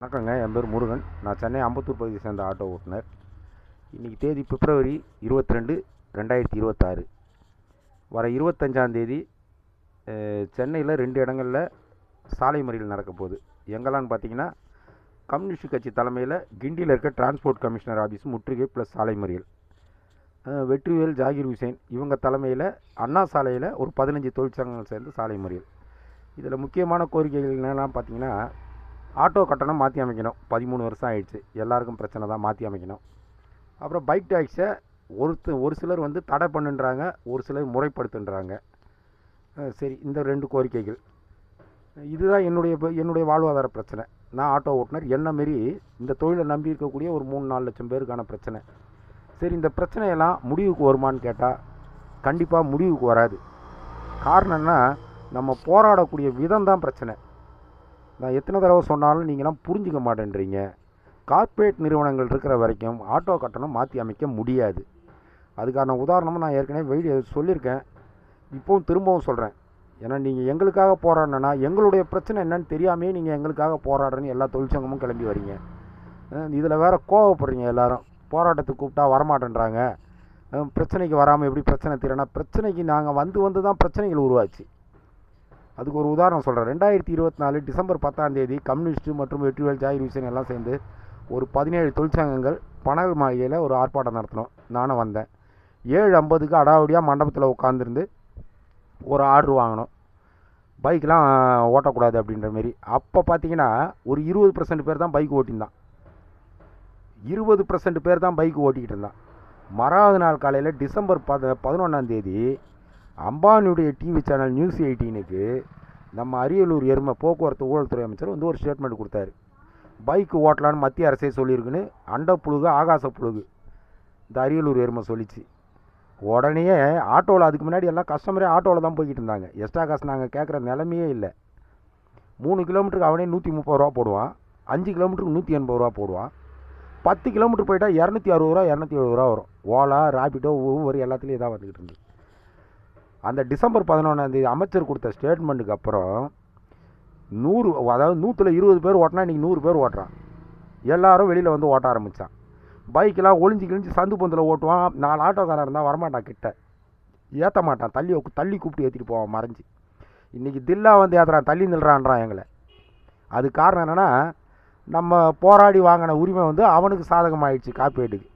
வணக்கங்க. என் பேர் முருகன். நான் சென்னை அம்பத்தூர் பகுதியை சேர்ந்த ஆட்டோ ஓட்டுநர். இன்றைக்கி தேதி பிப்ரவரி 22, 2026. வர 25ஆந்தேதி சென்னையில் 2 இடங்களில் சாலை மறியல் நடக்க போகுது. எங்கெல்லான்னு பார்த்தீங்கன்னா, கம்யூனிஸ்ட் கட்சி தலைமையில் கிண்டியில் இருக்க டிரான்ஸ்போர்ட் கமிஷனர் ஆஃபீஸ் முற்றுகை ப்ளஸ் சாலை மறியல். வெற்றிவேல், ஜாகிர் ஹுசேன் இவங்க தலைமையில் அண்ணா சாலையில் ஒரு 15 தொழிற்சங்கங்கள் சேர்ந்து சாலை மறியல். இதில் முக்கியமான கோரிக்கைகள் என்னெல்லாம் பார்த்தீங்கன்னா, ஆட்டோ கட்டணம் மாற்றி அமைக்கணும். 13 வருஷம் ஆயிடுச்சு, எல்லாருக்கும் பிரச்சனை தான், மாற்றி அமைக்கணும். அப்புறம் பைக் டேக்ஸை ஒரு சிலர் தடை பண்ணுன்றாங்க, ஒரு சிலர் முறைப்படுத்துன்றாங்க. சரி, இந்த 2 கோரிக்கைகள் இதுதான் என்னுடைய வாழ்வாதார பிரச்சனை. நான் ஆட்டோ ஓட்டுநர். என்ன மாரி இந்த தொழிலை நம்பி இருக்கக்கூடிய ஒரு 3-4 லட்சம் பேருக்கான பிரச்சனை. சரி, இந்த பிரச்சனையெல்லாம் முடிவுக்கு வருமானு கேட்டால் கண்டிப்பாக முடிவுக்கு வராது. காரணம்னா, நம்ம போராடக்கூடிய விதம் தான் பிரச்சனை. நான் எத்தனை தடவை சொன்னாலும் நீங்களாம் புரிஞ்சிக்க மாட்டேன்றீங்க. கார்ப்பரேட் நிறுவனங்கள் இருக்கிற வரைக்கும் ஆட்டோ கட்டணம் மாற்றி அமைக்க முடியாது. அதுக்கான உதாரணமும் நான் ஏற்கனவே சொல்லியிருக்கேன், இப்போவும் திரும்பவும் சொல்கிறேன். ஏன்னா நீங்கள் எங்களுக்காக போராடணுன்னா, எங்களுடைய பிரச்சனை என்னன்னு தெரியாமே நீங்கள் எங்களுக்காக போராடுறேன்னு எல்லா தொழிற்சங்கமும் கிளம்பி வரீங்க. இதில் வேறு கோவப்படுறீங்க. எல்லோரும் போராட்டத்துக்கு கூப்பிட்டா வரமாட்டேன்றாங்க. பிரச்சனைக்கு வராமல் எப்படி பிரச்சனை தீரனா? பிரச்சனைக்கு நாங்கள் வந்து தான் பிரச்சனைகள் உருவாச்சு. அதுக்கு ஒரு உதாரணம் சொல்கிறேன். 2024 டிசம்பர் 10 கம்யூனிஸ்ட்டு மற்றும் வெற்றிவேல், ஜாகிர் ஹுசேன் எல்லாம் சேர்ந்து ஒரு 17 தொழிற்சங்கங்கள் பனகல் மாளிகையில் ஒரு ஆர்ப்பாட்டம் நடத்தினோம். நானும் வந்தேன். 7:50க்கு அடாவடியாக மண்டபத்தில் உட்காந்துருந்து ஒரு ஆர்டர் வாங்கினோம், பைக்கெலாம் ஓட்டக்கூடாது அப்படின்ற மாரி. அப்போ பார்த்தீங்கன்னா ஒரு 20% பேர் தான் பைக் ஓட்டியிருந்தான். 20% பேர் தான் பைக் ஓட்டிக்கிட்டு இருந்தான். மறாவது நாள் காலையில் டிசம்பர் 11 அம்பானியுடைய டிவி சேனல் நியூஸ் 18க்கு நம்ம அரியலூர் எருமை போக்குவரத்து ஊழல்துறை அமைச்சர் ஒரு ஸ்டேட்மெண்ட் கொடுத்தாரு. பைக்கு ஓட்டலான்னு மத்திய அரசே சொல்லியிருக்குன்னு அண்டப்புழுகு ஆகாச புழுகு இந்த அரியலூர் எருமை சொல்லிச்சு. உடனே ஆட்டோவில், அதுக்கு முன்னாடி எல்லாம் கஸ்டமரே ஆட்டோவில் தான் போய்கிட்டு இருந்தாங்க. எக்ஸ்ட்ரா காசு நாங்கள் கேட்குற நிலைமையே இல்லை. 3 கிலோமீட்டருக்கு அவனே 130 ரூபா போடுவான், 5 கிலோமீட்டருக்கு 180 ரூபா போடுவான், 10 கிலோமீட்டர் போயிட்டால் 260 ரூபா 270 ரூபா வரும். ஓலா, ராபிடோ, ஒவ்வொரு எல்லாத்துலேயும் இதாக வந்துக்கிட்டு இருந்து. அந்த டிசம்பர் 11 அமைச்சர் கொடுத்த ஸ்டேட்மெண்ட்டுக்கு அப்புறம் 100 பேர் ஓட்டினா இன்றைக்கி 100 பேர் ஓட்டுறான். எல்லோரும் வெளியில் ஓட்ட ஆரம்பித்தான். பைக்கெலாம் ஒளிஞ்சு சந்து பந்தில் ஓட்டுவான். 4 ஆட்டோக்காரன் இருந்தால் வரமாட்டான், கிட்ட ஏற்ற மாட்டான், தள்ளி கூப்பிட்டு ஏற்றிட்டு போவான் மறைஞ்சி. இன்றைக்கி தில்லா ஏற்றுறான், தள்ளி நில்றான்றான் எங்களை. அது காரணம் என்னென்னா, நம்ம போராடி வாங்கின உரிமை அவனுக்கு சாதகமாகிடுச்சு. காப்பீட்டுக்கு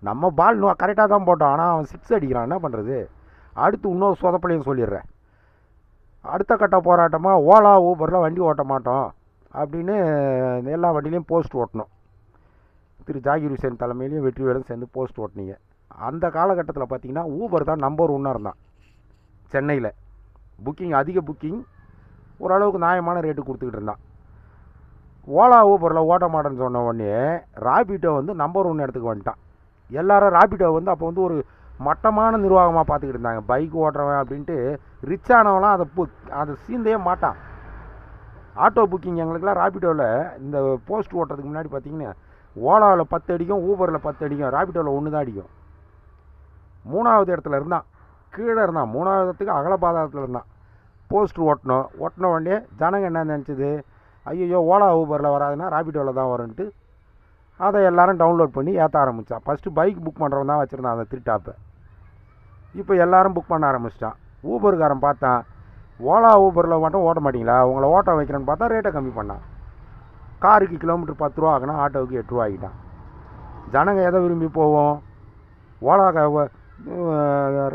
நம்ம பால் கரெக்டாக தான் போட்டோம், ஆனால் அவன் 6 அடிக்கிறான். என்ன பண்ணுறது? அடுத்து இன்னொரு சொதப்பலையும் சொல்லிடுறேன். அடுத்த கட்ட போராட்டமாக ஓலா, ஊபரில் வண்டி ஓட்ட மாட்டோம் அப்படின்னு எல்லா வண்டியிலையும் போஸ்ட் ஓட்டணும். திரு ஜாகிர் ஹுசேன் தலைமையிலையும் வெற்றிவேலும் சேர்ந்து போஸ்ட் ஓட்டினீங்க. அந்த காலகட்டத்தில் பார்த்தீங்கன்னா ஊபர் தான் நம்பர் 1 இருந்தான் சென்னையில். அதிக புக்கிங், ஓரளவுக்கு நியாயமான ரேட்டு கொடுத்துக்கிட்டு இருந்தான். ஓலா, ஊபரில் ஓட்ட மாட்டேன்னு சொன்ன உடனே ராபிடோ நம்பர் 1 இடத்துக்கு வந்துட்டான். எல்லாரும் ராபிடோ அப்போ ஒரு மட்டமான நிர்வாகமாக பார்த்துக்கிட்டு இருந்தாங்க. பைக் ஓட்டுறவன் அப்படின்ட்டு ரிச்சானவெலாம் அதை சீந்தே மாட்டான். ஆட்டோ புக்கிங் எங்களுக்கெல்லாம் ராபிடோவில் இந்த போஸ்ட் ஓட்டுறதுக்கு முன்னாடி பார்த்தீங்கன்னா ஓலாவில் 10 அடிக்கும், ஊபரில் 10 அடிக்கும், ராபிடோவில் 1 தான் அடிக்கும். 3வது இடத்துல இருந்தான், கீழே இருந்தான். 3வது இடத்துக்கு அகலபாதத்தில் இருந்தான். போஸ்ட் ஓட்டின உடனே ஜனங்க என்ன நினச்சிது, ஐயோ ஓலா ஊபரில் வராதுன்னா ராபிடோவில் தான் வரும்ன்ட்டு அதை எல்லோரும் டவுன்லோட் பண்ணி ஏற்ற ஆரம்பித்தான். ஃபஸ்ட்டு பைக் புக் பண்ணுறவன் தான் வச்சுருந்தான் அந்த 3 டாப்பை. இப்போ எல்லோரும் புக் பண்ண ஆரம்பிச்சிட்டான். ஊபருக்காரன் பார்த்தான், ஓலா ஊபரில் மட்டும் ஓட்ட மாட்டிங்களா, உங்களை ஓட்ட வைக்கிறேன்னு பார்த்தா ரேட்டை கம்மி பண்ணான். காருக்கு கிலோமீட்டர் 10 ரூபா ஆகினா ஆட்டோவுக்கு 8 ரூபா ஆகிட்டான். ஜனங்க எதை விரும்பி போவோம்?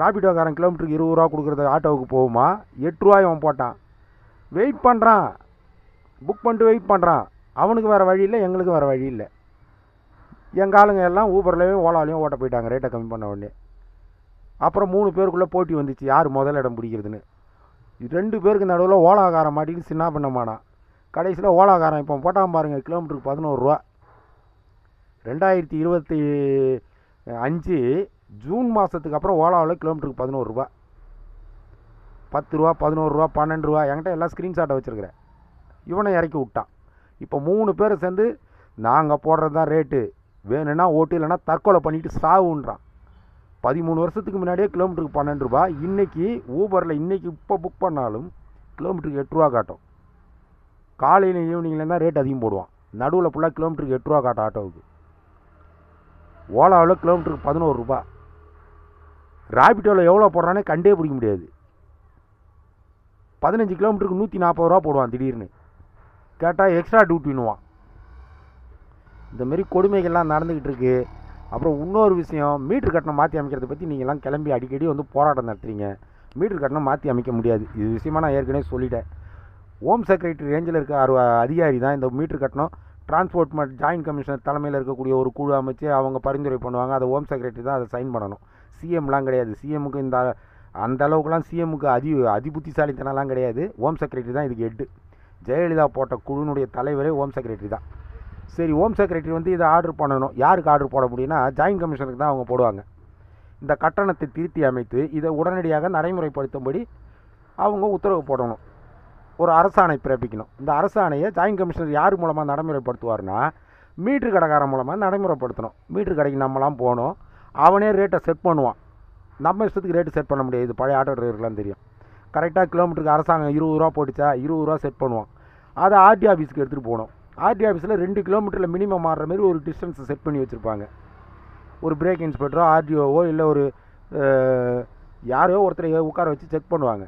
ராபிடோக்காரன் கிலோமீட்டருக்கு 20 ரூபா கொடுக்குறது ஆட்டோவுக்கு போகுமா? 8 ரூபாய் அவன் போட்டான். வெயிட் பண்ணுறான், புக் பண்ணிட்டு வெயிட் பண்ணுறான். அவனுக்கு வேறு வழி இல்லை, எங்களுக்கு வேறு வழி இல்லை. எங்கள் ஆளுங்க எல்லாம் ஊபர்லேயும் ஓலாலையும் ஓட்ட போயிட்டாங்க ரேட்டை கம்மி பண்ண உடனே. அப்புறம் 3 பேருக்குள்ளே போட்டி வந்துச்சு, யார் முதல் இடம் பிடிக்கிறதுன்னு. 2 பேருக்கு நடுவில் ஓலாக்காரன் மாட்டிட்டு சின்ன பண்ணமானான். கடைசியில் ஓலாக்காரன் இப்போ போட்டான் பாருங்கள், கிலோமீட்டருக்கு 11 ரூபா. 2025 ஜூன் மாதத்துக்கு அப்புறம் ஓலாவில் கிலோமீட்டருக்கு 11 ரூபா. 10 ரூபா, 11 ரூபா, 12 ரூபா. என்கிட்ட எல்லாம் ஸ்க்ரீன்ஷாட்டை வச்சுருக்கிறேன். இவனை இறக்கி விட்டான். இப்போ 3 பேரை சேர்ந்து நாங்கள் போடுறது தான் ரேட்டு, வேணும்னா ஓட்டு, இல்லைன்னா தற்கொலை பண்ணிவிட்டு சாவுன்றான். 13 வருஷத்துக்கு முன்னாடியே கிலோமீட்டருக்கு 12 ரூபா. இன்றைக்கி ஊபரில் இப்போ புக் பண்ணாலும் கிலோமீட்டருக்கு 8 ரூபா காட்டும். காலையில் ஈவினிங்கில் தான் ரேட் அதிகம் போடுவான். நடுவில் ஃபுல்லாக கிலோமீட்டருக்கு 8 ரூபா காட்டும் ஆட்டோவுக்கு. ஓலாவில் கிலோமீட்டருக்கு 11 ரூபா. ராபிட்டோவில் எவ்வளோ போடுறானே கண்டே பிடிக்க முடியாது. 15 கிலோமீட்டருக்கு 140 ரூபா போடுவான் திடீர்னு. கேட்டால் எக்ஸ்ட்ரா டியூட்டின்னுவான். இந்தமாரி கொடுமைகள்லாம் நடந்துக்கிட்டு இருக்குது. அப்புறம் இன்னொரு விஷயம், மீட்ரு கட்டணம் மாற்றி அமைக்கிறத பற்றி நீங்கள்லாம் கிளம்பி அடிக்கடி வந்து போராட்டம் நடத்துறீங்க. மீட்ரு கட்டணம் மாற்றி அமைக்க முடியாது. இது விஷயமா நான் ஏற்கனவே சொல்லிட்டேன். ஹோம் செக்ரட்டரி ரேஞ்சில் இருக்க அதிகாரி தான் இந்த மீட்ரு கட்டணம் டிரான்ஸ்போர்ட் ஜாயின்ட் கமிஷனர் தலைமையில் இருக்கக்கூடிய ஒரு குழு அமைச்சு அவங்க பரிந்துரை பண்ணுவாங்க. அதை ஹோம் செக்ரட்டரி தான் அதை சைன் பண்ணணும். சிஎம்லாம் கிடையாது. சிஎம்முக்கு அந்த அளவுக்குலாம் சிஎம்முக்கு அதி புத்திசாலித்தனம்லாம் கிடையாது. ஹோம் செக்ரட்டரி தான் இதுக்கு ஹெட்டு. ஜெயலலிதா போட்ட குழுனுடைய தலைவரே ஹோம் செக்ரட்டரி தான். சரி, ஹோம் செக்ரட்டரி வந்து இதை ஆர்டர் பண்ணணும். யாருக்கு ஆர்டர் போட முடியும்னா ஜாயின்ட் கமிஷனருக்கு தான் அவங்க போடுவாங்க. இந்த கட்டணத்தை திருத்தி அமைத்து இதை உடனடியாக நடைமுறைப்படுத்தும்படி அவங்க உத்தரவு போடணும். ஒரு அரசாணை பிறப்பிக்கணும். இந்த அரசாணையை ஜாயின்ட் கமிஷனர் யார் மூலமாக நடைமுறைப்படுத்துவார்னா மீட்ரு கடைக்காரன் மூலமாக நடைமுறைப்படுத்தணும். மீட்ரு கடைக்கு நம்மலாம் போகணும். அவனே ரேட்டை செட் பண்ணுவான். நம்ம இஷ்டத்துக்கு ரேட்டு செட் பண்ண முடியாது. இது பழைய ஆட்டோ டிரைவருக்குலாம் தெரியும். கரெக்டாக கிலோமீட்டருக்கு அரசாங்கம் 20 ரூபா போட்டுச்சா 20 ரூபா செட் பண்ணுவான். அதை ஆர்டி ஆஃபீஸுக்கு எடுத்துகிட்டு போகணும். ஆர்டி ஆஃபீஸில் 2 கிலோமீட்டரில் மினிமம் மாறுற மாதிரி ஒரு டிஸ்டன்ஸை செட் பண்ணி வச்சுருப்பாங்க. ஒரு பிரேக் இன்ஸ்பெக்டரோ ஆர்டிஓவோ இல்லை ஒரு யாரோ ஒருத்தரை உட்கார வச்சு செக் பண்ணுவாங்க.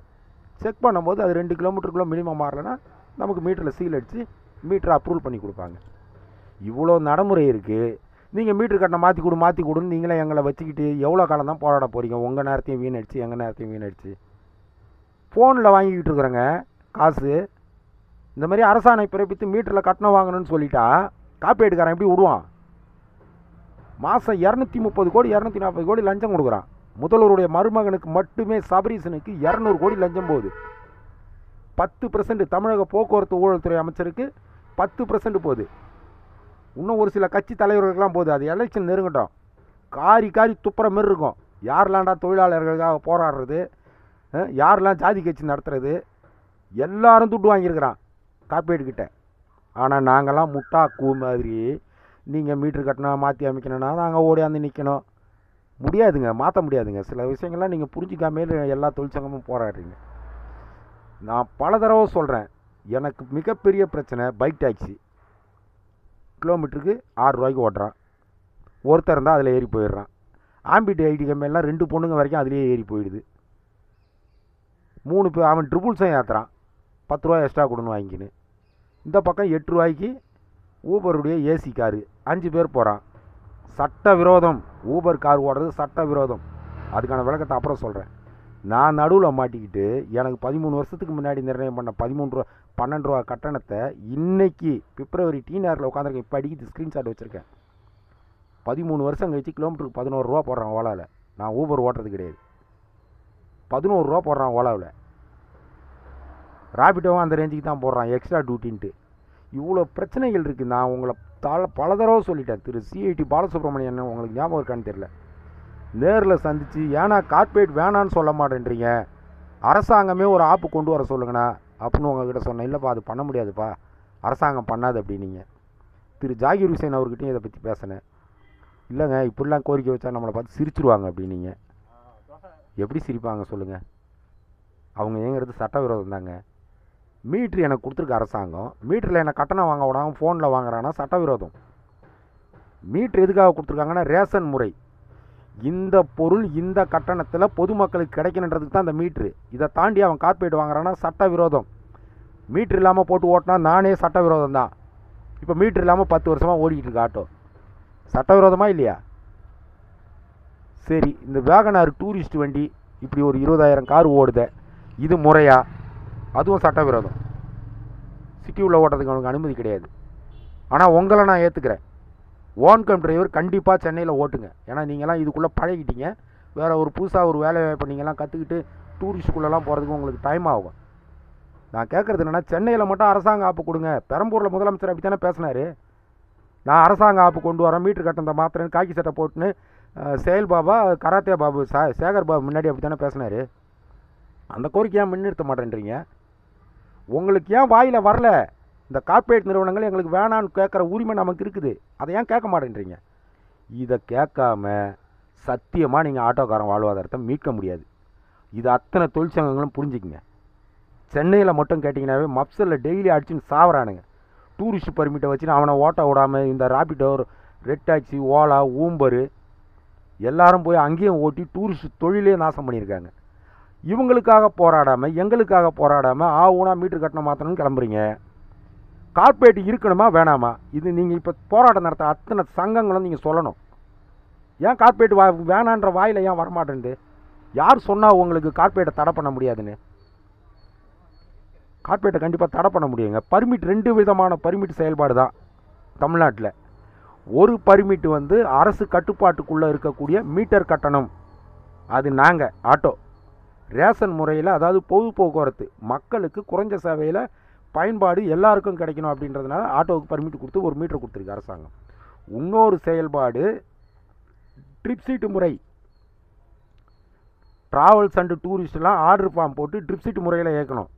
செக் பண்ணும்போது அது 2 கிலோமீட்டருக்குள்ளே மினிமம் மாறலைன்னா நமக்கு மீட்டரில் சீல் அடித்து மீட்டரை அப்ரூவல் பண்ணி கொடுப்பாங்க. இவ்வளோ நடைமுறை இருக்குது. நீங்கள் மீட்ரு கட்டணம் மாற்றி கொடுன்னு நீங்களே எங்களை வச்சுக்கிட்டு எவ்வளோ காலம் தான் போராட போகிறீங்க? உங்கள் நேரத்தையும் வீணடிச்சு எங்கள் நேரத்தையும் வீணடிச்சு ஃபோனில் வாங்கிக்கிட்டு இருக்கிறேங்க காசு. இந்த மாதிரி அரசாணை பிறப்பித்து மீட்டரில் கட்டணம் வாங்கணும்னு சொல்லிட்டா காப்பீட்டுக்காரன் எப்படி விடுவான்? மாதம் 230 கோடி 240 கோடி லஞ்சம் கொடுக்குறான். முதல்வருடைய மருமகனுக்கு மட்டுமே சபரீசனுக்கு 200 கோடி லஞ்சம் போகுது. 10% தமிழக போக்குவரத்து ஊழல்துறை அமைச்சருக்கு 10% போகுது. இன்னும் ஒரு சில கட்சி தலைவர்களுக்கெல்லாம் போகுது. அது எலெக்ஷன் நெருங்கட்டும். காரி துப்புற மாரி இருக்கும். யாரெல்லாம்டா தொழிலாளர்களுக்காக போராடுறது, யாரெல்லாம் ஜாதி கட்சி நடத்துறது, எல்லாரும் துட்டு வாங்கியிருக்கிறான் காப்பீட்டுக்கிட்ட. ஆனால் நாங்கள்லாம் முட்டா கூ மாதிரி நீங்கள் மீட்ரு கட்டணம் மாற்றி அமைக்கணும்னா நாங்கள் ஓடியாந்து நிற்கணும். முடியாதுங்க, மாற்ற முடியாதுங்க. சில விஷயங்கள்லாம் நீங்கள் புரிஞ்சிக்காமே எல்லா தொழிற்சங்கமும் போராடுறீங்க. நான் பல தடவை சொல்கிறேன், எனக்கு மிகப்பெரிய பிரச்சனை பைக் டாக்ஸி. கிலோமீட்டருக்கு 6 ரூபாய்க்கு ஓட்டுறான். ஒருத்தர் இருந்தால் அதில் ஏறி போயிடுறான். ஆம்பிட் ஐடி கம்பெனிலாம் 2 பொண்ணுங்க வரைக்கும் அதிலேயே ஏறி போயிடுது. 3 பேர் அவன் ட்ரிபிள்ஸும் ஏற்றுறான். 10 ரூபா எக்ஸ்ட்ரா கொடுன்னு வாங்கிக்கின்னு. இந்த பக்கம் 8 ரூபாய்க்கு ஊபருடைய ஏசி காரு 5 பேர் போகிறான். சட்ட விரோதம். ஊபர் கார் ஓடுறது சட்ட விரோதம். அதுக்கான விளக்கத்தை அப்புறம் சொல்கிறேன். நான் நடுவில் மாட்டிக்கிட்டு எனக்கு 13 வருஷத்துக்கு முன்னாடி நிர்ணயம் பண்ண 12 ரூபா கட்டணத்தை இன்னைக்கு பிப்ரவரி டீனரில் உட்காந்துருக்கேன். இப்போ அடிக்கிட்டு ஸ்க்ரீன்ஷாட் வச்சுருக்கேன். 13 வருஷம் கழிச்சு கிலோமீட்டருக்கு 11 ரூபா போடுறான் ஓலாவில். நான் ஊபர் ஓட்டுறது கிடையாது. 11 ரூபா போடுறான் ஓலாவில். ராபிட்டோவும் அந்த ரேஞ்சுக்கு தான் போடுறான் எக்ஸ்ட்ரா டியூட்டின்ட்டு. இவ்வளோ பிரச்சனைகள் இருக்குது. நான் உங்களை பல தடவை சொல்லிட்டேன். திரு சிஐடி பாலசுப்ரமணியன் உங்களுக்கு ஞாபகம் இருக்கான்னு தெரியல. நேரில் சந்தித்து ஏன்னா கார்பரேட் வேணான்னு சொல்ல மாட்டேன்றீங்க, அரசாங்கமே ஒரு ஆப்பு கொண்டு வர சொல்லுங்கண்ணா அப்படின்னு உங்ககிட்ட சொன்னேன். இல்லைப்பா அது பண்ண முடியாதுப்பா, அரசாங்கம் பண்ணாது அப்படின்னீங்க. திரு ஜாகிர் ஹுசேன் அவர்கிட்டையும் இதை பற்றி பேசினேன். இல்லைங்க இப்படிலாம் கோரிக்கை வச்சா நம்மளை பார்த்து சிரிச்சிருவாங்க அப்படின்னீங்க. எப்படி சிரிப்பாங்க சொல்லுங்கள்? அவங்க ஏங்கிறது சட்டவிரோதம் தாங்க. மீட்ரு எனக்கு கொடுத்துருக்க அரசாங்கம். மீட்டரில் எனக்கு கட்டணம் வாங்க விடாமல் ஃபோனில் வாங்குறான்னா சட்டவிரோதம். மீட்ரு எதுக்காக கொடுத்துருக்காங்கன்னா ரேஷன் முறை. இந்த பொருள் இந்த கட்டணத்தில் பொதுமக்களுக்கு கிடைக்கணுன்றதுக்கு தான் இந்த மீட்ரு. இதை தாண்டி அவன் கார்பரேட் வாங்குறான்னா சட்டவிரோதம். மீட்ரு இல்லாமல் போட்டு ஓட்டினா நானே சட்டவிரோதம் தான். இப்போ மீட்ரு இல்லாமல் 10 வருஷமாக ஓடிக்கிட்டு இருக்கு ஆட்டோ. சட்டவிரோதமாக இல்லையா? சரி, இந்த வேகனார் டூரிஸ்ட் வண்டி இப்படி ஒரு 20,000 கார் ஓடுத, இது முறையா? அதுவும் சட்டவிரோதம். சிட்டி உள்ள ஓட்டுறதுக்கு அவனுக்கு அனுமதி கிடையாது. ஆனால் உங்களை நான் ஏற்றுக்கிறேன். ஓன்கம் டிரைவர் கண்டிப்பாக சென்னையில் ஓட்டுங்க. ஏன்னா நீங்கள்லாம் இதுக்குள்ளே பழகிட்டீங்க. வேறு ஒரு புதுசாக ஒரு வேலை வாய்ப்பு நீங்கள்லாம் கற்றுக்கிட்டு டூரிஸ்ட்டுக்குள்ளெல்லாம் போகிறதுக்கு உங்களுக்கு டைம் ஆகும். நான் கேட்குறது என்னென்னா, சென்னையில் மட்டும் அரசாங்க ஆப்பு கொடுங்க. பெரம்பூரில் முதலமைச்சர் அப்படி தானே பேசினார். நான் அரசாங்க ஆப்பு கொண்டு வரேன், மீட்ரு கட்டணத்தை மாத்திரன்னு காக்கி சட்டை போட்டுன்னு செயல் பாபா கராத்தே பாபு சேகர் பாபு முன்னாடி அப்படி தானே பேசினார். அந்த கோரிக்கையாக முன்னிறுத்த மாட்டேன்றீங்க. உங்களுக்கு ஏன் வாயில் வரல? இந்த கார்ப்பரேட் நிறுவனங்கள் எங்களுக்கு வேணான்னு கேட்குற உரிமை நமக்கு இருக்குது. அதை ஏன் கேட்க மாட்டேன்றீங்க? இதை கேட்காம சத்தியமாக நீங்கள் ஆட்டோக்காரன் வாழ்வாதாரத்தை மீட்க முடியாது. இது அத்தனை தொழிற்சங்கங்களும் புரிஞ்சுக்குங்க. சென்னையில் மட்டும் கேட்டிங்கன்னாவே மப்சலில் டெய்லி அடிச்சுன்னு சாவறானுங்க. டூரிஸ்ட் பர்மிட்டை வச்சுன்னு அவனை ஓட்ட விடாமல் இந்த ராபிடோ, ரெட் டாக்ஸி, ஓலா, ஊம்பரு எல்லாரும் போய் அங்கேயும் ஓட்டி டூரிஸ்ட் தொழிலே நாசம் பண்ணியிருக்காங்க. இவங்களுக்காக போராடாமல், எங்களுக்காக போராடாமல் ஊனா மீட்ரு கட்டணம் மாற்றணும்னு கிளம்புறீங்க. கார்பரேட் இருக்கணுமா வேணாமா? இது நீங்கள் இப்போ போராட்டம் நடத்த அத்தனை சங்கங்களும் நீங்கள் சொல்லணும். ஏன் கார்பரேட் வேணான்ற வாயில் ஏன் வரமாட்டேன்து? யார் சொன்னால் உங்களுக்கு கார்பரேட்டை தடை பண்ண முடியாதுன்னு? கார்பரேட்டை கண்டிப்பாக தடை பண்ண முடியுங்க. பர்மிட் 2 விதமான பர்மிட் செயல்பாடு தான் தமிழ்நாட்டில். ஒரு பர்மிட் வந்து அரசு கட்டுப்பாட்டுக்குள்ளே இருக்கக்கூடிய மீட்டர் கட்டணம், அது நாங்கள் ஆட்டோ ரேஷன் முறையில், அதாவது பொது போக்குவரத்து மக்களுக்கு குறைஞ்ச சேவையில் பயன்பாடு எல்லாருக்கும் கிடைக்கணும் அப்படின்றதுனால ஆட்டோவுக்கு பர்மிட் கொடுத்து ஒரு மீட்டர் கொடுத்துருக்கு அரசாங்கம். இன்னொரு செயல்பாடு ட்ரிப் சீட்டு முறை. ட்ராவல்ஸ் அண்டு டூரிஸ்ட்லாம் ஆர்டர் ஃபார்ம் போட்டு ட்ரிப் சீட்டு முறையில் இயக்கணும்.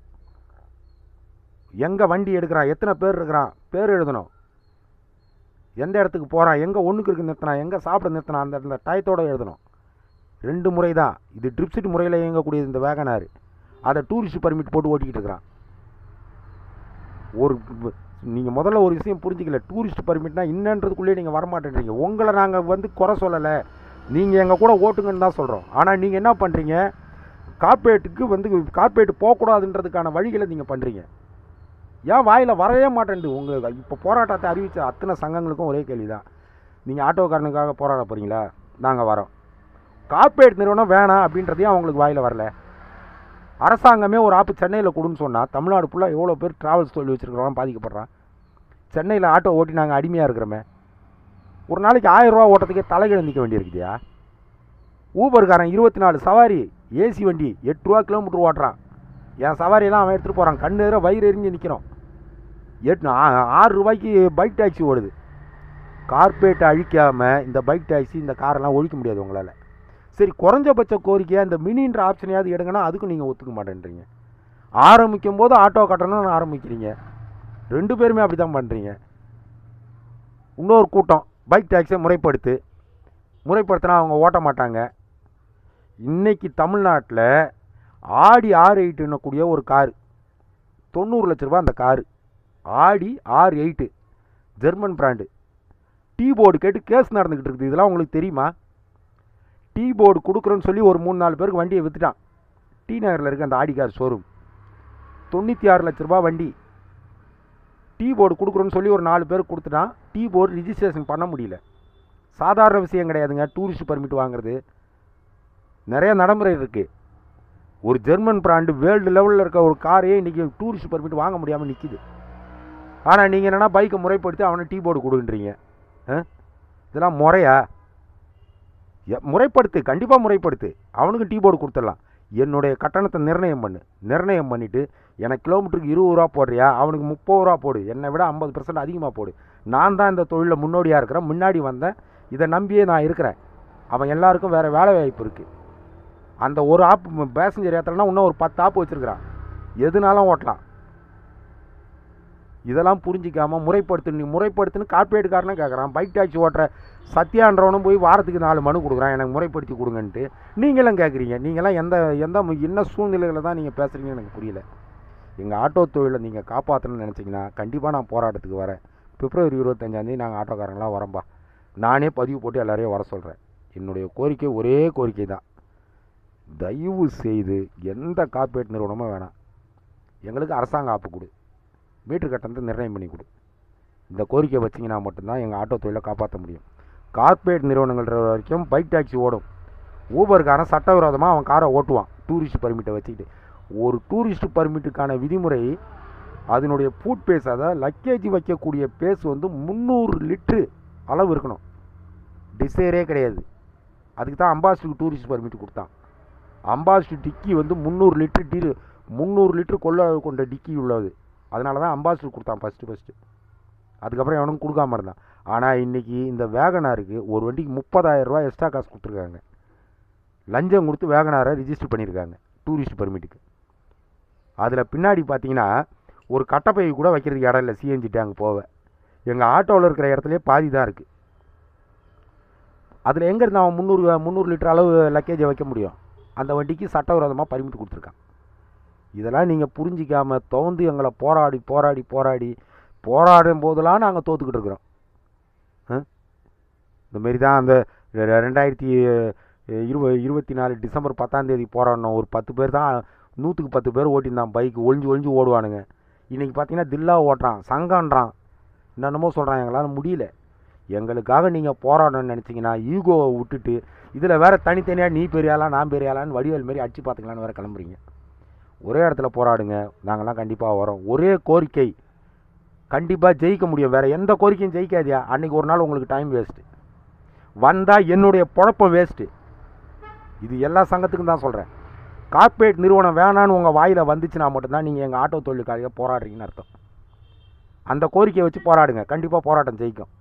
எங்கே வண்டி எடுக்கிறான், எத்தனை பேர் இருக்கிறான், பேர் எழுதணும். எந்த இடத்துக்கு போகிறான், எங்கே ஒன்றுக்கு இருக்கு நிறுத்தினான், எங்கே சாப்பிட நிறுத்தினான், அந்த இடத்துல டயத்தோடு எழுதணும். 2 முறை தான் இது. ட்ரிப் சீட்டு முறையில் இயங்கக்கூடியது இந்த வேகனார். அதை டூரிஸ்ட் பர்மிட் போட்டு ஓட்டிக்கிட்டு இருக்கிறான். நீங்கள் முதல்ல ஒரு விஷயம் புரிஞ்சிக்கல. டூரிஸ்ட் பர்மிட்னா என்னன்றதுக்குள்ளேயே நீங்கள் வரமாட்டேன்றீங்க. உங்களை நாங்கள் வந்து குறை சொல்லலை, நீங்கள் எங்கள் கூட ஓட்டுங்கன்னு தான் சொல்கிறோம். ஆனால் நீங்கள் என்ன பண்ணுறீங்க, கார்பரேட்டுக்கு வந்து கார்பரேட் போகக்கூடாதுன்றதுக்கான வழிகளை நீங்கள் பண்ணுறீங்க. ஏன் வாயில் வரவே மாட்டேன்து? உங்களுக்கு இப்போ போராட்டத்தை அறிவித்த அத்தனை சங்கங்களுக்கும் ஒரே கேள்வி தான். நீங்கள் ஆட்டோக்காரனுக்காக போராட போகிறீங்களா? நாங்கள் வரோம். கார்பரேட் நிறுவனம் வேணாம் அப்படின்றதையும் அவங்களுக்கு வாயில் வரல. அரசாங்கமே ஒரு ஆப்பு சென்னையில் கொடுன்னு சொன்னால் தமிழ்நாடு ஃபுல்லாக எவ்வளோ பேர் ட்ராவல்ஸ் தொழில் வச்சுருக்கிறவங்க பாதிக்கப்படுறான். சென்னையில் ஆட்டோ ஓட்டி நாங்கள் அடிமையாக இருக்கிறோமே. ஒரு நாளைக்கு 1000 ரூபா ஓட்டத்துக்கே தலைகீழ நிற்க வேண்டியிருக்குதியா? ஊபர்காரன் 24 சவாரி ஏசி வண்டி 8 ரூபா கிலோமீட்டர் ஓட்டுறான். என் சவாரியெல்லாம் அவன் எடுத்துகிட்டு போகிறான். கண்ணு எதிர வயிறு எரிஞ்சு நிற்கிறோம். 6 ரூபாய்க்கு பைக் டாக்ஸி ஓடுது. கார்பரேட்டை அழிக்காமல் இந்த பைக் டாக்ஸி, இந்த காரெல்லாம் ஒழிக்க முடியாது உங்களால். சரி, குறைஞ்சபட்ச கோரிக்கையாக இந்த மினின்ற ஆப்ஷனையாவது எடுங்கன்னா அதுக்கும் நீங்கள் ஒத்துக்க மாட்டேன்றீங்க. ஆரம்பிக்கும் போது ஆட்டோ கட்டணும்னு ஆரம்பிக்கிறீங்க. 2 பேருமே அப்படி தான் பண்ணுறீங்க. இன்னொரு கூட்டம் பைக் டாக்ஸியை முறைப்படுத்தினா அவங்க ஓட்ட மாட்டாங்க. இன்றைக்கி தமிழ்நாட்டில் ஆடி R8 என்னக்கூடிய ஒரு காரு 90 லட்ச ரூபா. அந்த காரு ஆடி R8 German brand. Tea board கேட்டு கேஸ் நடந்துக்கிட்டு இருக்குது. இதெல்லாம் உங்களுக்கு தெரியுமா? டீ போர்டு கொடுக்குறேன்னு சொல்லி ஒரு 3-4 பேருக்கு வண்டியை விற்றுட்டான். டி நகரில் இருக்க அந்த ஆடி கார் ஷோரூம் 96 லட்ச ரூபா வண்டி. டீ போர்டு கொடுக்குறோன்னு சொல்லி ஒரு 4 பேருக்கு கொடுத்துட்டான். டீ போர்டு ரிஜிஸ்ட்ரேஷன் பண்ண முடியல. சாதாரண விஷயம் கிடையாதுங்க டூரிஸ்ட் பர்மிட் வாங்குறது. நிறைய நடைமுறை இருக்குது. ஒரு ஜெர்மன் பிராண்டு வேர்ல்டு லெவலில் இருக்க ஒரு காரையே இன்றைக்கி டூரிஸ்ட் பர்மிட் வாங்க முடியாமல் நிற்கிது. ஆனால் நீங்கள் என்னென்னா பைக்கை முறைப்படுத்தி அவனை டீ போர்டு கொடுக்குறீங்க. இதெல்லாம் முறையா? முறைப்படுத்து, கண்டிப்பாக முறைப்படுத்து. அவனுக்கு டீ போர்டு கொடுத்துடலாம். என்னுடைய கட்டணத்தை நிர்ணயம் பண்ணிவிட்டு எனக்கு கிலோமீட்டருக்கு 20 ரூபா போடுறியா, அவனுக்கு 30 ரூபா போடு. என்னை விட 50% அதிகமாக போடு. நான் தான் இந்த தொழிலில் முன்னோடியாக இருக்கிறேன், முன்னாடி வந்தேன், இதை நம்பியே நான் இருக்கிறேன். அவன் எல்லாருக்கும் வேறு வேலை வாய்ப்பு இருக்குது. அந்த ஒரு ஆப் பேசஞ்சர் ஏற்றலைன்னா இன்னும் ஒரு 10 ஆப் வச்சுருக்கிறான். எதுனாலும் ஓட்டலாம். இதெல்லாம் புரிஞ்சிக்காமல் முறைப்படுத்துன்னு கார்பரேட்டுக்காரனே கேட்குறான். பைக் டாக்ஸி ஓட்டுற சத்யான்றவனும் போய் வாரத்துக்கு 4 மனு கொடுக்குறான் எனக்கு முறைப்படுத்தி கொடுங்கன்ட்டு. நீங்களும் கேட்குறீங்க. நீங்களாம் என்ன சூழ்நிலையில் தான் நீங்கள் பேசுகிறீங்கன்னு எனக்கு புரியல. எங்கள் ஆட்டோ தொழிலை நீங்கள் காப்பாற்றணும்னு நினச்சிங்கன்னா கண்டிப்பாக நான் போராட்டத்துக்கு வரேன். பிப்ரவரி 25 நாங்கள் ஆட்டோக்காரங்களாம் வரம்பா. நானே பதிவு போட்டு எல்லாரையும் வர சொல்கிறேன். என்னுடைய கோரிக்கை ஒரே கோரிக்கை தான். தயவு செய்து எந்த கார்பரேட் நிறுவனமும் வேணாம், எங்களுக்கு அரசாங்க ஆப்பு கொடு, மீட்டர் கட்டணத்தை நிர்ணயம் பண்ணி கொடு. இந்த கோரிக்கை வச்சிங்கன்னா மட்டும்தான் எங்கள் ஆட்டோ தொழிலை காப்பாற்ற முடியும். கார்பரேட் நிறுவனங்கள் வரைக்கும் பைக் டாக்ஸி ஓடும். ஊபர்காரன் சட்டவிரோதமாக அவன் காரை ஓட்டுவான் டூரிஸ்ட் பர்மிட்டை வச்சுக்கிட்டு. ஒரு டூரிஸ்ட் பர்மிட்டுக்கான விதிமுறை அதனுடைய ஃபுட் பேஸ், அதாவது லக்கேஜ் வைக்கக்கூடிய பேஸ் வந்து 300 லிட்ரு அளவு இருக்கணும். டிசைரே கிடையாது. அதுக்கு தான் அம்பாசிடருக்கு டூரிஸ்ட் பர்மிட் கொடுத்தான். அம்பாசிடர் டிக்கி வந்து 300 லிட்ரு கொண்ட டிக்கி உள்ளது. அதனால தான் அம்பாசிடர் கொடுத்தான் ஃபஸ்ட்டு. அதுக்கப்புறம் எவனும் கொடுக்காம இருந்தான். ஆனால் இன்றைக்கி இந்த வேகனாருக்கு ஒரு வண்டிக்கு 30,000 ரூபா எக்ஸ்ட்ரா காசு கொடுத்துருக்காங்க. லஞ்சம் கொடுத்து வேகனாரை ரிஜிஸ்டர் பண்ணியிருக்காங்க டூரிஸ்ட் பர்மிட்டுக்கு. அதில் பின்னாடி பார்த்தீங்கன்னா ஒரு கட்டப்பை கூட வைக்கிறதுக்கு இடம் இல்லை. சிஎன்ஜி டேங்க் போக எங்கள் ஆட்டோவில் இருக்கிற இடத்துலேயே பாதி தான் இருக்குது. அதில் எங்கேருந்து அவன் 300 லிட்டர் அளவு லக்கேஜை வைக்க முடியும்? அந்த வண்டிக்கு சட்டவிரோதமாக பர்மிட் கொடுத்துருக்கான். இதெல்லாம் நீங்கள் புரிஞ்சிக்காமல் எங்களை போராடி போராடும் போதெல்லாம் நாங்கள் தோற்றுக்கிட்டு இருக்கிறோம். இந்தமாரி தான் அந்த 2024 டிசம்பர் 10 போராடினோம். ஒரு 10 பேர் தான், 100க்கு 10 பேர் ஓட்டியிருந்தான் பைக்கு. ஒளிஞ்சு ஓடுவானுங்க. இன்றைக்கி பார்த்தீங்கன்னா தில்லா ஓட்டுறான், சங்கன்றான், என்னென்னமோ சொல்கிறான். எங்களால் முடியல. எங்களுக்காக நீங்கள் போராடணும்னு நினச்சிங்கன்னா ஈகோவை விட்டுட்டு, இதில் வேறு தனித்தனியாக நீ பெரியாளா நான் பெரியாளான்னு வடிவேல் மாரி அடிச்சு பார்த்துக்கலான்னு வேறு கிளம்புறீங்க. ஒரே இடத்துல போராடுங்க, நாங்கள்லாம் கண்டிப்பாக வரோம். ஒரே கோரிக்கை, கண்டிப்பாக ஜெயிக்க முடியும். வேறு எந்த கோரிக்கையும் ஜெயிக்காதியா. அன்றைக்கி ஒரு நாள் உங்களுக்கு டைம் வேஸ்ட்டு, வந்தால் என்னுடைய பொழப்பம் வேஸ்ட்டு. இது எல்லா சங்கத்துக்கும் தான் சொல்கிறேன். கார்ப்பரேட் நிறுவனம் வேணான்னு உங்கள் வாயில் வந்துச்சுன்னா மட்டும்தான் நீங்கள் எங்கள் ஆட்டோ தொழிலுக்காக போராடுறீங்கன்னு அர்த்தம். அந்த கோரிக்கையை வச்சு போராடுங்க, கண்டிப்பாக போராட்டம் ஜெயிக்கும்.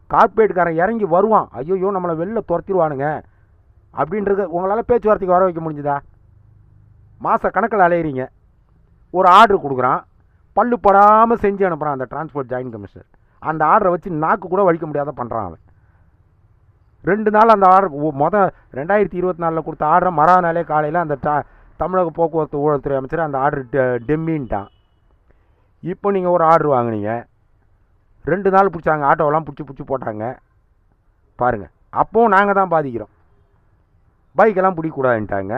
கார்ப்பரேட்டுக்காரன் இறங்கி வருவான், ஐயோ நம்மளை வெளில துரத்திடுவானுங்க அப்படின்றது உங்களால் பேச்சுவார்த்தைக்கு வர வைக்க முடிஞ்சுதா? மாத கணக்கில் அலையிறீங்க. ஒரு ஆர்டர் கொடுக்குறான், பல்லு படாமல் செஞ்சு அனுப்புகிறான் அந்த டிரான்ஸ்போர்ட் ஜாயின்ட் கமிஷனர். அந்த ஆர்டரை வச்சு நாக்கு கூட வலிக்க முடியாத பண்ணுறான் அவன். 2 நாள் அந்த ஆர்டர் 2024 கொடுத்த ஆர்டரை மறாநாளே காலையில் அந்த தமிழக போக்குவரத்து ஊழல்துறை அமைச்சர் அந்த ஆர்டர் டெம்மின்ட்டான். இப்போ நீங்கள் ஒரு ஆர்டர் வாங்கினீங்க, 2 நாள் பிடிச்சாங்க, ஆட்டோவெல்லாம் பிடிச்சி போட்டாங்க பாருங்கள். அப்போவும் நாங்கள் தான் பாதிக்கிறோம். பைக்கெல்லாம் பிடிக்கூடாதுன்ட்டாங்க.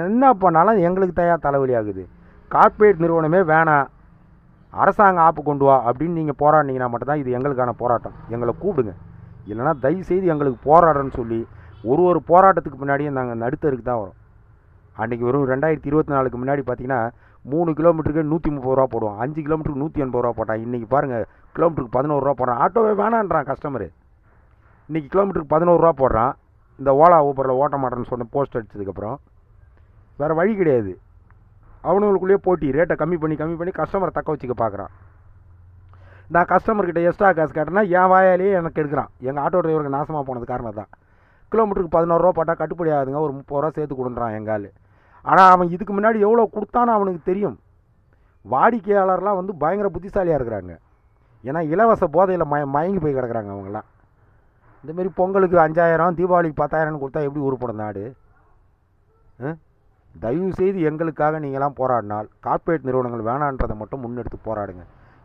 என்ன பண்ணாலும் எங்களுக்கு தலைவலி ஆகுது. கார்ப்பரேட் நிறுவனமே வேணாம், அரசாங்க ஆப்பு கொண்டு வா அப்படின்னு நீங்கள் போராடினீங்கன்னா மட்டும்தான் இது எங்களுக்கான போராட்டம். எங்களை கூப்பிடுங்க. இல்லைனா தயவுசெய்து எங்களுக்கு போராடுறேன்னு சொல்லி ஒரு போராட்டத்துக்கு முன்னாடியே நாங்கள் நடுத்தருக்கு தான் வரோம். அன்றைக்கி வெறும் 2024 முன்னாடி பார்த்தீங்கன்னா 3 கிலோமீட்டருக்கு 130 ரூபா போடுவோம், 5 கிலோமீட்டருக்கு 180 ரூபா போட்டான். இன்றைக்கி பாருங்கள், கிலோமீட்டருக்கு 11 ரூபா போடுறான். ஆட்டோவே வேணான்றான் கஸ்டமரு. இன்றைக்கி கிலோமீட்டருக்கு 11 ரூபா போடுறான். இந்த ஓலா ஊபரில் ஓட்ட மாட்டேன்னு சொன்ன போஸ்ட் அடித்ததுக்கப்புறம் வேறு வழி கிடையாது. அவனுங்களுக்குள்ளேயே போட்டி, ரேட்டை கம்மி பண்ணி கஸ்டமரை தக்க வச்சுக்க பார்க்குறான். நான் கஸ்டமர்கிட்ட எக்ஸ்ட்ரா காசு கேட்டேன்னா என் வாயாலேயே எனக்கு எடுக்கிறான். எங்கள் ஆட்டோ டிரைவருக்கு நாசமாக போனது காரணம் தான். கிலோமீட்டருக்கு 11 ரூபா போட்டால் கட்டுப்படி ஆகுதுங்க, ஒரு 30 ரூபா சேர்த்து கொடுன்றான் எங்கால். ஆனால் அவன் இதுக்கு முன்னாடி எவ்வளோ கொடுத்தான்னு அவனுக்கு தெரியும். வாடிக்கையாளர்லாம் வந்து பயங்கர புத்திசாலியாக இருக்கிறாங்க. ஏன்னா இலவச போதையில் மயங்கி போய் கிடக்குறாங்க அவங்களாம். இந்தமாரி பொங்கலுக்கு 5000, தீபாவளிக்கு 10,000 கொடுத்தா எப்படி உருப்படும் நாடு? தயவு செய்து எங்களுக்காக நீங்களாம் போராடினால் கார்ப்பரேட் நிறுவனங்கள் வேணான்றதை மட்டும் முன்னெடுத்து போராடுங்க.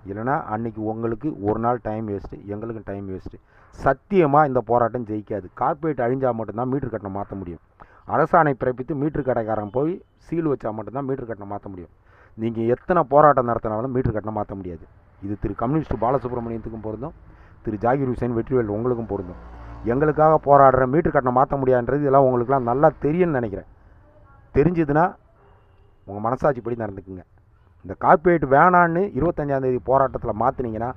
இல்லைனா அன்றைக்கி உங்களுக்கு ஒரு நாள் டைம் வேஸ்ட்டு, எங்களுக்கு டைம் வேஸ்ட்டு. சத்தியமாக இந்த போராட்டம் ஜெயிக்காது. கார்ப்பரேட் அழிஞ்சால் மட்டும்தான் மீட்டர் கட்டணம் மாற்ற முடியும். அரசாணை பிறப்பித்து மீட்டர் கடைக்காரன் போய் சீல் வச்சால் மட்டும்தான் மீட்டர் கட்டணம் மாற்ற முடியும். நீங்கள் எத்தனை போராட்டம் நடத்தினாலும் மீட்டர் கட்டணம் மாற்ற முடியாது. இது திரு கம்யூனிஸ்ட் பாலசுப்ரமணியத்துக்கும் பொருந்தும், திரு ஜாகிர் ஹுசைன் வெற்றிவேல் உங்களுக்கும் பொருந்தும். எங்களுக்காக போராடுற மீட்டர் கட்டணம் மாற்ற முடியாதுன்றது இதெல்லாம் உங்களுக்குலாம் நல்லா தெரியும்னு நினைக்கிறேன். தெரிஞ்சதுன்னா உங்கள் மனசாட்சிப்படி நடந்துக்குங்க. இந்த கார்ப்பரேட் வேணான்னு 25ஆம் தேதி போராட்டத்தில் மாற்றினீங்கன்னா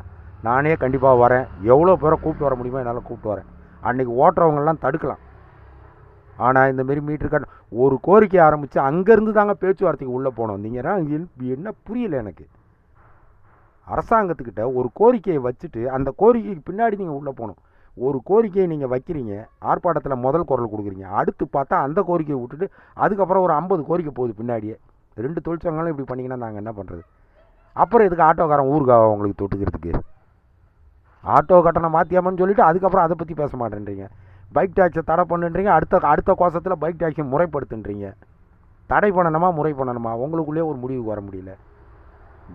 நானே கண்டிப்பாக வரேன். எவ்வளோ பேரை கூப்பிட்டு வர முடியுமோ என்னால் கூப்பிட்டு வரேன். அன்றைக்கி ஓட்டுறவங்கெல்லாம் தடுக்கலாம். ஆனால் இந்தமாரி மீட்டர் கட்ட ஒரு கோரிக்கை ஆரம்பித்து அங்கேருந்து தாங்க பேச்சுவார்த்தைக்கு உள்ளே போனோம். நீங்கள் என்ன புரியல எனக்கு. அரசாங்கத்துக்கிட்ட ஒரு கோரிக்கையை வச்சுட்டு அந்த கோரிக்கைக்கு பின்னாடி நீங்கள் உள்ளே போகணும். ஒரு கோரிக்கையை நீங்கள் வைக்கிறீங்க, ஆர்ப்பாட்டத்தில் முதல் குரல் கொடுக்குறீங்க, அடுத்து பார்த்தா அந்த கோரிக்கையை விட்டுட்டு அதுக்கப்புறம் ஒரு 50 கோரிக்கை போகுது பின்னாடியே. 2 தொழிற்சங்கங்களும் இப்படி பண்ணிங்கன்னா நாங்கள் என்ன பண்ணுறது? அப்புறம் இதுக்கு ஆட்டோக்காரன் ஊருக்காக உங்களுக்கு தொட்டுக்கிறதுக்கு ஆட்டோ கட்டணம் மாற்றியாமன்னு சொல்லிவிட்டு அதுக்கப்புறம் அதை பற்றி பேச மாட்டேன்றீங்க. பைக் டேக்ஸை தடை பண்ணுன்றீங்க, அடுத்த கோசத்தில் பைக் டேக்ஸை முறைப்படுத்துன்றீங்க. தடை பண்ணணுமா முறை பண்ணணுமா? உங்களுக்குள்ளேயே ஒரு முடிவுக்கு வர முடியல.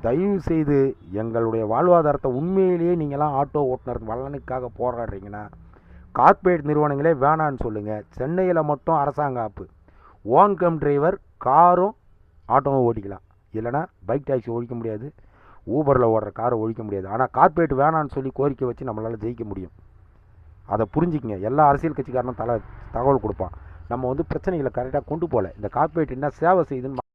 தயவு செய்து எங்களுடைய வாழ்வாதாரத்தை உண்மையிலேயே நீங்களாம் ஆட்டோ ஓட்டுநர் வளனுக்காக போராடுறீங்கன்னா கார்ப்பரேட் நிறுவனங்களே வேணான்னு சொல்லுங்கள். சென்னையில் மட்டும் அரசாங்க ஆப்பு, ஓன் கம் டிரைவர் காரும் ஆட்டோவும் ஓட்டிக்கலாம். இல்லைனா பைக் டாக்ஸி ஒழிக்க முடியாது, ஊபரில் ஓடுற காரை ஒழிக்க முடியாது. ஆனால் கார்ப்பரேட் வேணான்னு சொல்லி கோரிக்கை வச்சு நம்மளால் ஜெயிக்க முடியும். அதை புரிஞ்சிக்கங்க. எல்லா அரசியல் கட்சிக்காரனும் தகவல் கொடுப்பான். நம்ம வந்து பிரச்சனைகளை கரெக்டாக கொண்டு போகல. இந்த கார்ப்பரேட் என்ன சேவை செய்யுதுன்னு